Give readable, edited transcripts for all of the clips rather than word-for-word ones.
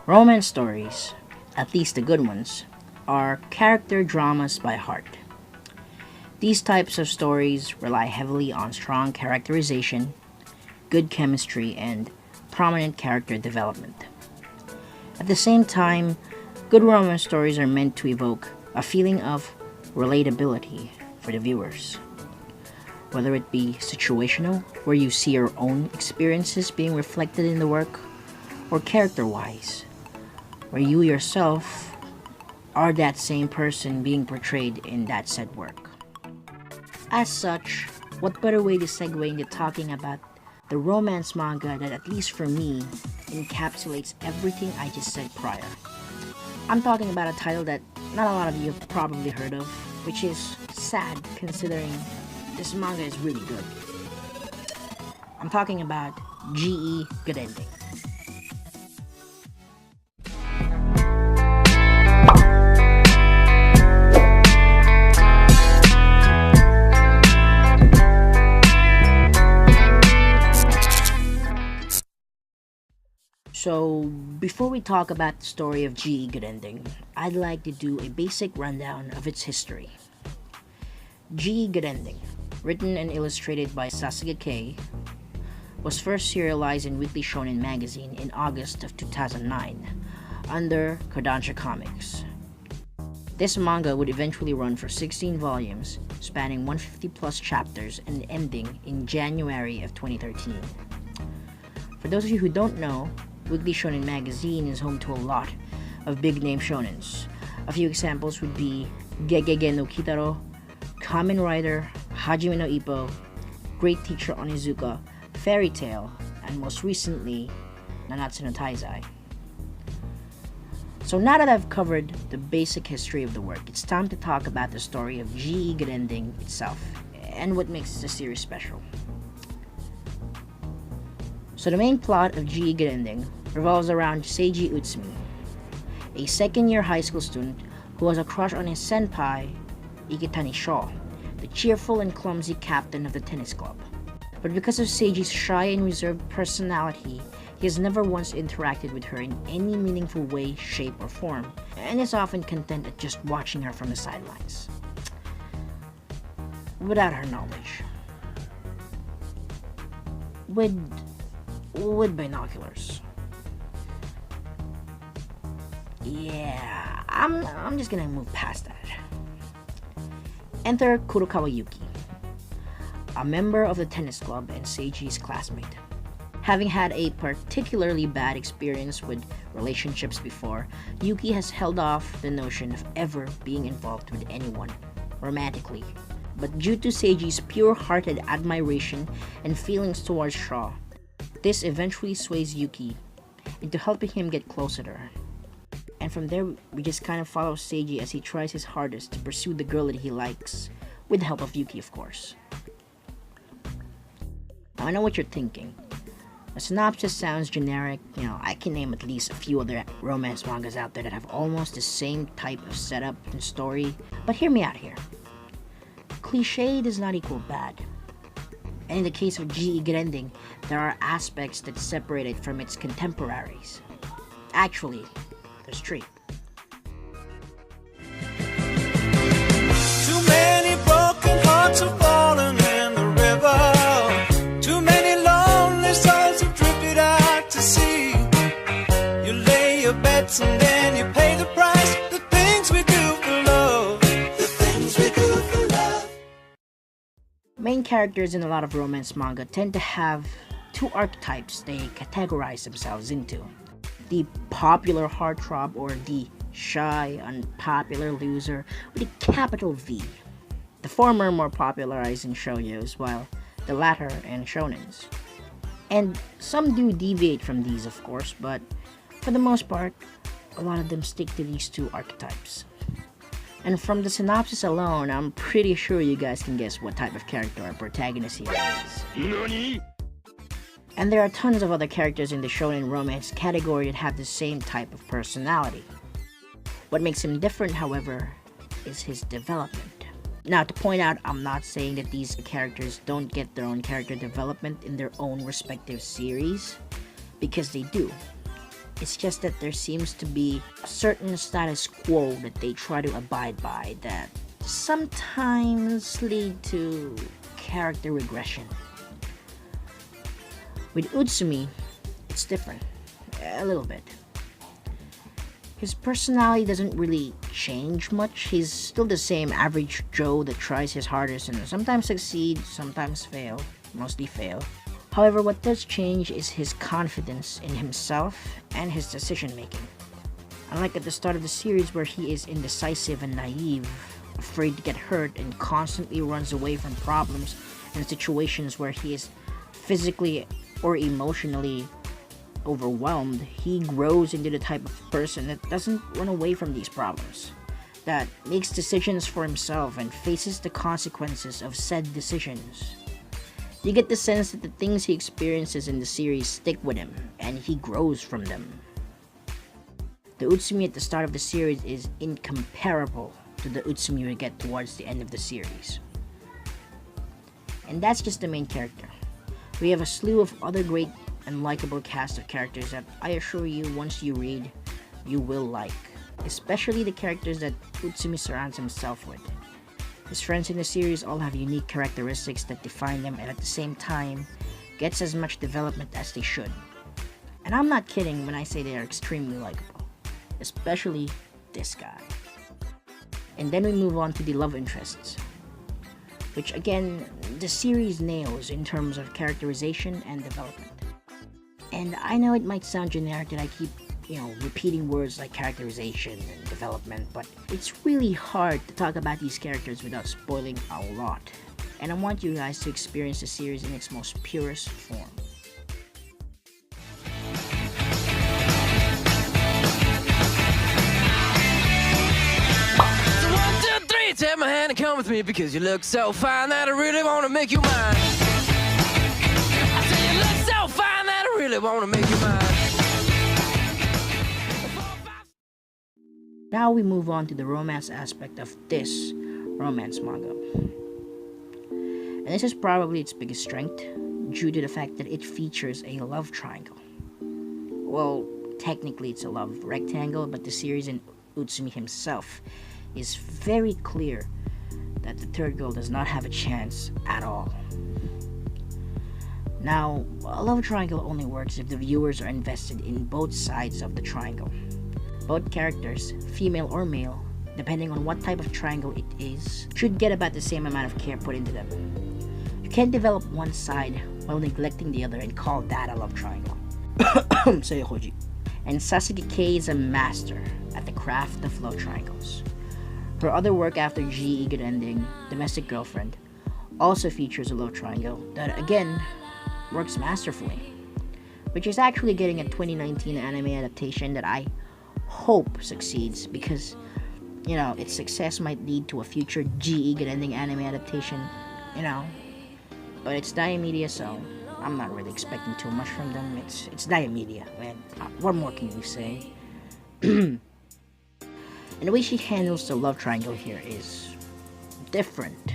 Romance stories, at least the good ones, are character dramas by heart. These types of stories rely heavily on strong characterization, good chemistry, and prominent character development. At the same time, good romance stories are meant to evoke a feeling of relatability for the viewers. Whether it be situational, where you see your own experiences being reflected in the work, or character wise, where you yourself are that same person being portrayed in that said work. As such, what better way to segue into talking about the romance manga that, at least for me, encapsulates everything I just said prior? I'm talking about a title that not a lot of you have probably heard of, which is sad considering this manga is really good. I'm talking about GE Good Ending. So, before we talk about the story of GE Good Ending, I'd like to do a basic rundown of its history. GE Good Ending, written and illustrated by Sasuga Kei, was first serialized in Weekly Shonen magazine in August of 2009 under Kodansha Comics. This manga would eventually run for 16 volumes, spanning 150 plus chapters and ending in January of 2013. For those of you who don't know, Weekly Shonen magazine is home to a lot of big-name shonens. A few examples would be Gegege no Kitaro, Kamen Rider, Hajime no Ippo, Great Teacher Onizuka, Fairy Tail, and most recently, Nanatsu no Taizai. So now that I've covered the basic history of the work, it's time to talk about the story of GE Good Ending itself, and what makes the series special. So the main plot of GE Good Ending revolves around Seiji Utsumi, a second-year high school student who has a crush on his senpai, Iketani Shaw, the cheerful and clumsy captain of the tennis club. But because of Seiji's shy and reserved personality, he has never once interacted with her in any meaningful way, shape, or form, and is often content at just watching her from the sidelines, without her knowledge. With binoculars. Yeah, I'm just gonna move past that. Enter Kurokawa Yuki, a member of the tennis club and Seiji's classmate. Having had a particularly bad experience with relationships before, Yuki has held off the notion of ever being involved with anyone romantically. But due to Seiji's pure-hearted admiration and feelings towards Shaw, this eventually sways Yuki into helping him get closer to her. And from there, we just kind of follow Seiji as he tries his hardest to pursue the girl that he likes, with the help of Yuki, of course. Now, I know what you're thinking. The synopsis sounds generic. I can name at least a few other romance mangas out there that have almost the same type of setup and story, but hear me out here. Cliché does not equal bad. And in the case of GE Good Ending, there are aspects that separate it from its contemporaries. Actually, there's three. Too many broken hearts have fallen in the river. Too many lonely souls have drifted out to sea. You lay your bets and then you pay the price. The things we do for love. The things we do for love. Main characters in a lot of romance manga tend to have two archetypes they categorize themselves into: the popular heartthrob, or the shy, unpopular loser with a capital V. The former more popularized in shoujos, while the latter in shonens. And some do deviate from these, of course, but for the most part, a lot of them stick to these two archetypes. And from the synopsis alone, I'm pretty sure you guys can guess what type of character our protagonist here is. NANI? And there are tons of other characters in the shonen romance category that have the same type of personality. What makes him different, however, is his development. Now, to point out, I'm not saying that these characters don't get their own character development in their own respective series, because they do. It's just that there seems to be a certain status quo that they try to abide by that sometimes lead to character regression. With Utsumi, it's different. A little bit. His personality doesn't really change much. He's still the same average Joe that tries his hardest and sometimes succeeds, sometimes fail, mostly fail. However, what does change is his confidence in himself and his decision making. Unlike at the start of the series where he is indecisive and naive, afraid to get hurt and constantly runs away from problems and situations where he is physically or emotionally overwhelmed, he grows into the type of person that doesn't run away from these problems, that makes decisions for himself and faces the consequences of said decisions. You get the sense that the things he experiences in the series stick with him, and he grows from them. The Utsumi at the start of the series is incomparable to the Utsumi we get towards the end of the series. And that's just the main character. We have a slew of other great and likable cast of characters that I assure you once you read, you will like. Especially the characters that Utsumi surrounds himself with. His friends in the series all have unique characteristics that define them and at the same time gets as much development as they should. And I'm not kidding when I say they are extremely likable. Especially this guy. And then we move on to the love interests, which again, the series nails in terms of characterization and development. And I know it might sound generic that I keep, repeating words like characterization and development, but it's really hard to talk about these characters without spoiling a lot. And I want you guys to experience the series in its most purest form. Take my hand and come with me because you look so fine that I really want to make you mine. I say you look so fine that I really want to make you mine. Now we move on to the romance aspect of this romance manga. And this is probably its biggest strength due to the fact that it features a love triangle. Well, technically it's a love rectangle, but the series and Utsumi himself is very clear that the third girl does not have a chance at all. Now, a love triangle only works if the viewers are invested in both sides of the triangle. Both characters, female or male, depending on what type of triangle it is, should get about the same amount of care put into them. You can't develop one side while neglecting the other and call that a love triangle. Say Hoji. And Sasuga Kei is a master at the craft of love triangles. Her other work after GE Good Ending, Domestic Girlfriend, also features a love triangle that again works masterfully, which is actually getting a 2019 anime adaptation that I hope succeeds because, its success might lead to a future GE Good Ending anime adaptation, but it's Diamedia, so I'm not really expecting too much from them. It's Diamedia, man. What more can you say? And the way she handles the love triangle here is different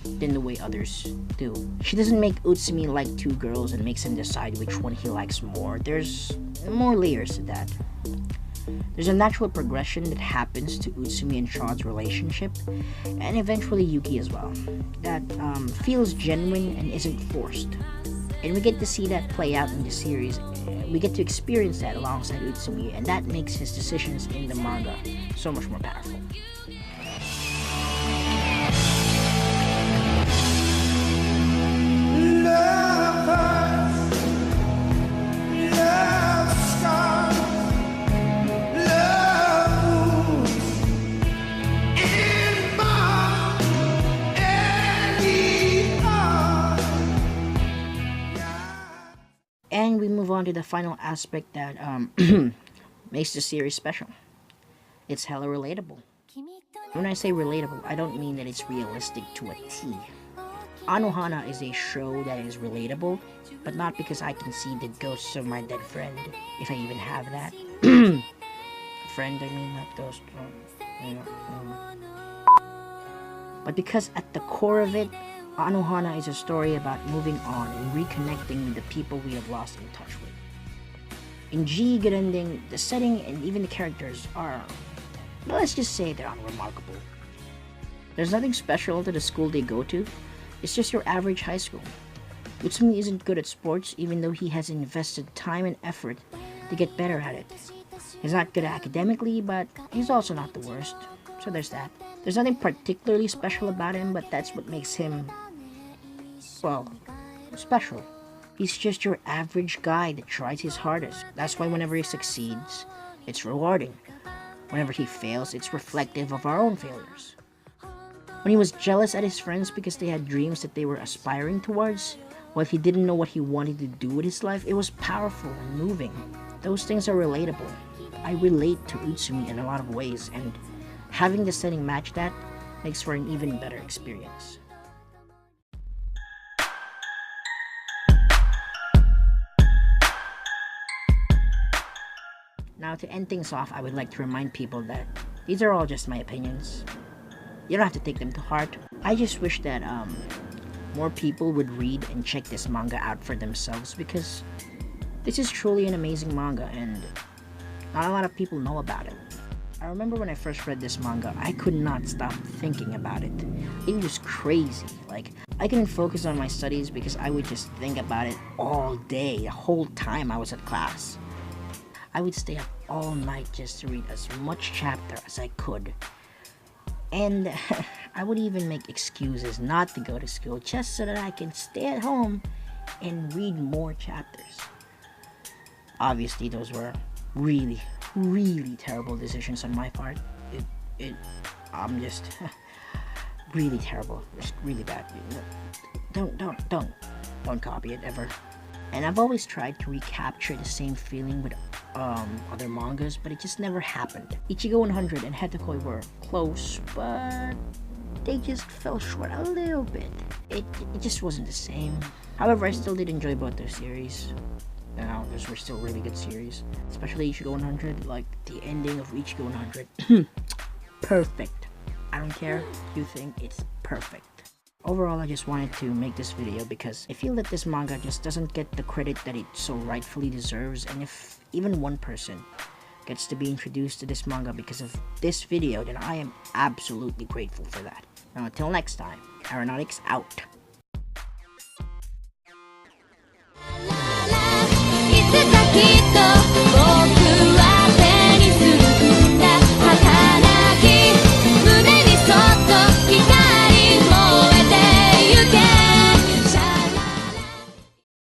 than the way others do. She doesn't make Utsumi like two girls and makes him decide which one he likes more. There's more layers to that. There's a natural progression that happens to Utsumi and Sean's relationship, and eventually Yuki as well, that feels genuine and isn't forced. And we get to see that play out in the series. We get to experience that alongside Utsumi, and that makes his decisions in the manga so much more powerful. And we move on to the final aspect that makes the series special. It's hella relatable. When I say relatable, I don't mean that it's realistic to a T. Anohana is a show that is relatable, but not because I can see the ghosts of my dead friend, if I even have that. Friend, I mean, not ghost. But because at the core of it, Anohana is a story about moving on and reconnecting with the people we have lost in touch with. In G, good ending, the setting and even the characters are, well, let's just say they're unremarkable. There's nothing special to the school they go to, it's just your average high school. Utsumi isn't good at sports even though he has invested time and effort to get better at it. He's not good academically, but he's also not the worst, so there's that. There's nothing particularly special about him, but that's what makes him, well, special. He's just your average guy that tries his hardest. That's why whenever he succeeds, it's rewarding. Whenever he fails, it's reflective of our own failures. When he was jealous at his friends because they had dreams that they were aspiring towards, while he didn't know what he wanted to do with his life, it was powerful and moving. Those things are relatable. I relate to Utsumi in a lot of ways, and having the setting match that makes for an even better experience. Now, to end things off, I would like to remind people that these are all just my opinions. You don't have to take them to heart. I just wish that more people would read and check this manga out for themselves, because this is truly an amazing manga and not a lot of people know about it. I remember when I first read this manga, I could not stop thinking about it. It was crazy. Like, I couldn't focus on my studies because I would just think about it all day, the whole time I was at class. I would stay up all night just to read as much chapter as I could. And I would even make excuses not to go to school just so that I can stay at home and read more chapters. Obviously, those were really, really terrible decisions on my part. I'm just really terrible, just really bad. Don't copy it ever. And I've always tried to recapture the same feeling with other mangas, but it just never happened. Ichigo 100 and Hetakoi were close, but they just fell short a little bit. It just wasn't the same. However, I still did enjoy both their series. Those were still really good series, especially Ichigo 100. Like, the ending of Ichigo 100, perfect. I don't care if you think it's perfect. Overall, I just wanted to make this video because I feel that this manga just doesn't get the credit that it so rightfully deserves, and if even one person gets to be introduced to this manga because of this video, then I am absolutely grateful for that. Now, until next time, Aeronautics out.